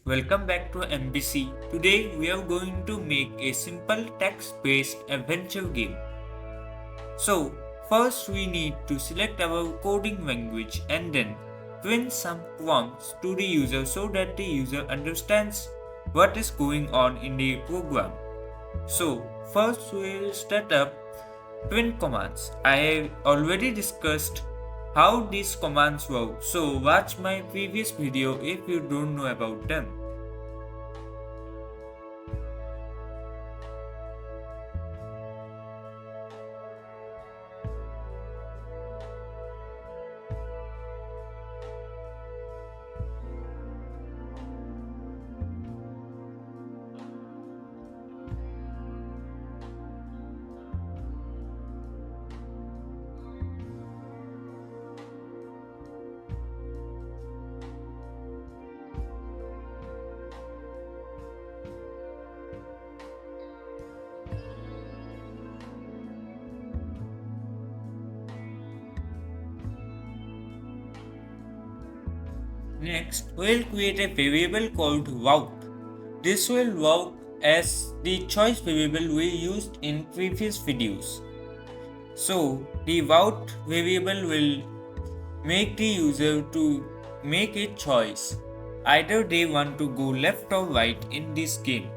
welcome back to MBC. Today we are going to make a simple text-based adventure game. So, first we need to select our coding language and then print some prompts to the user so that the user understands what is going on in the program. So, first we will set up print commands. I have already discussed how these commands work, so watch my previous video if you don't know about them. Next, we'll create a variable called vout. This will work as the choice variable we used in previous videos. So, the vout variable will make the user to make a choice. Either they want to go left or right in this game.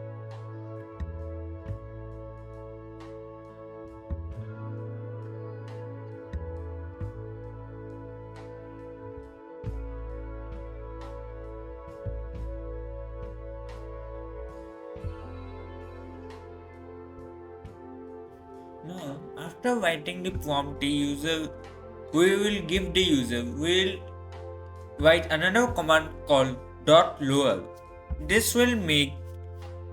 Now, after writing the prompt, we will give the user, will write another command called .lower. This will make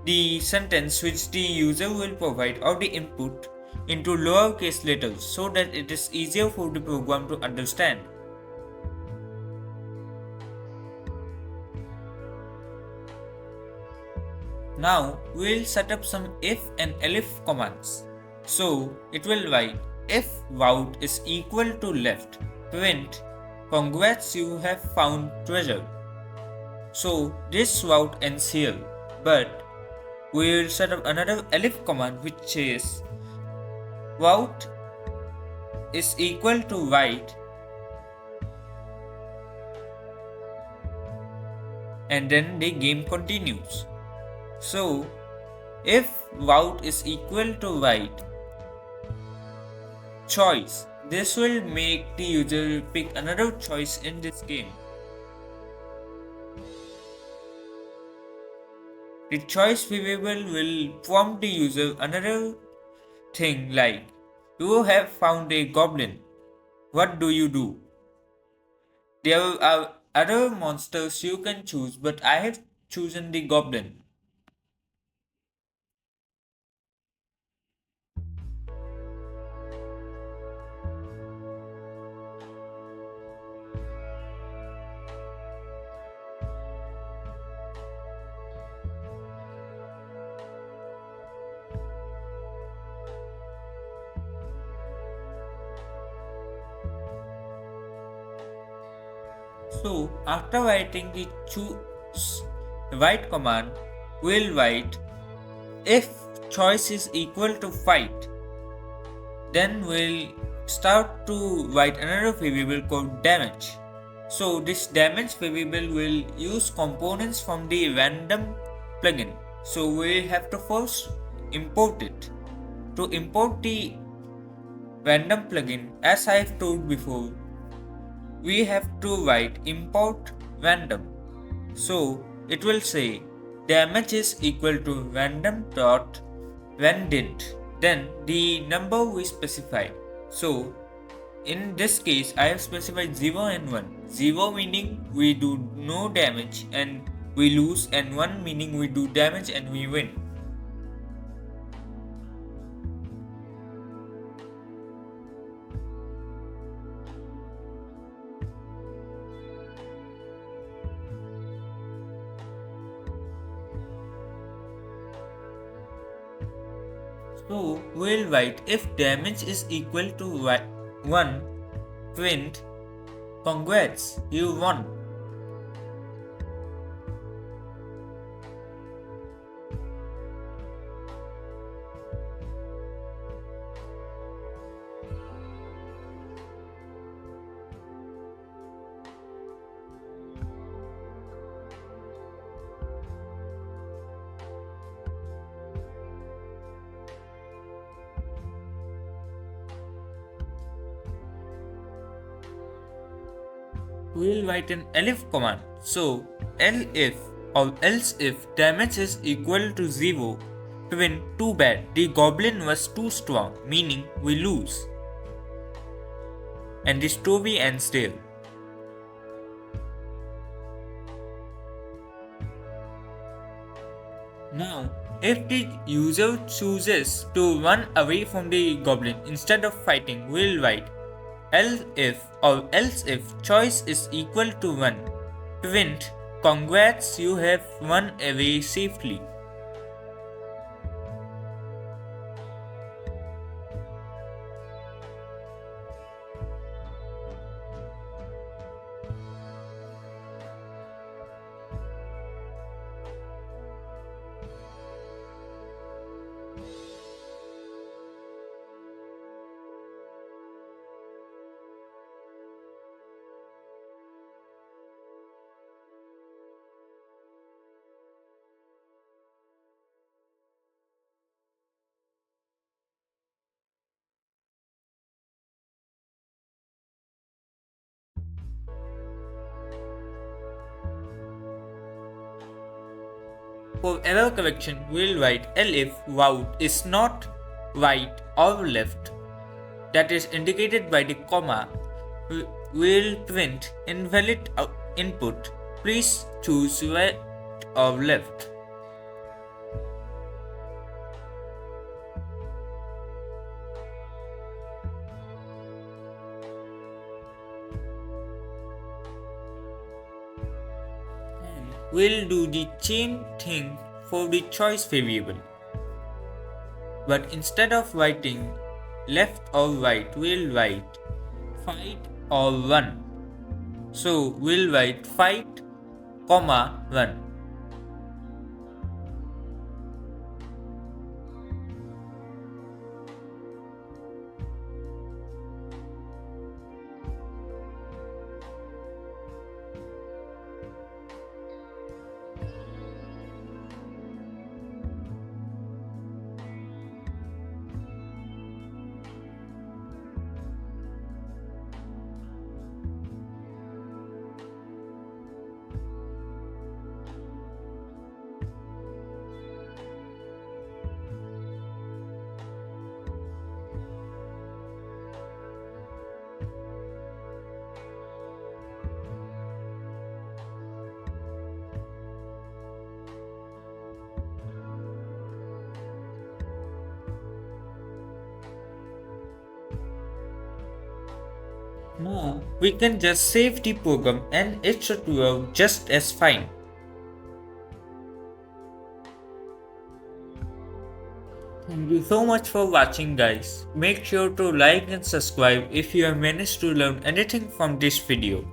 the sentence which the user will provide or the input into lowercase letters so that it is easier for the program to understand. Now, we will set up some if and elif commands. So, it will write if vout is equal to left, print congrats you have found treasure. So, this vout ends here, but we will set up another elif command which says vout is equal to right and then the game continues. So, if vout is equal to right, choice. This will make the user pick another choice in this game. The choice variable will prompt the user another thing like, you have found a goblin. What do you do? There are other monsters you can choose, but I have chosen the goblin. So, after writing the choose right command, we'll write if choice is equal to fight. Then we'll start to write another variable called damage. So, this damage variable will use components from the random plugin. So, we have to first import it. To import the random plugin, as I have told before, we have to write import random. So it will say damage is equal to random.randint, then the number we specified. So in this case I have specified 0 and 1. 0 meaning we do no damage and we lose, and 1 meaning we do damage and we win. So we'll write if damage is equal to 1, print congrats you won. we'll write an elif command. So elif or else if damage is equal to 0, print too bad, the goblin was too strong, meaning we lose. And the story ends there. Now, if the user chooses to run away from the goblin instead of fighting, we'll write else if or else if choice is equal to 1. Print congrats, you have run away safely. For error correction, we'll write elif route is not right or left, that is indicated by the comma. We'll print invalid input. Please choose right or left. We'll do the same thing for the choice variable. But instead of writing left or right, we'll write fight or run. So we'll write fight, comma, run. Now we can just save the program and it should work just as fine. Thank you so much for watching, guys. Make sure to like and subscribe if you have managed to learn anything from this video.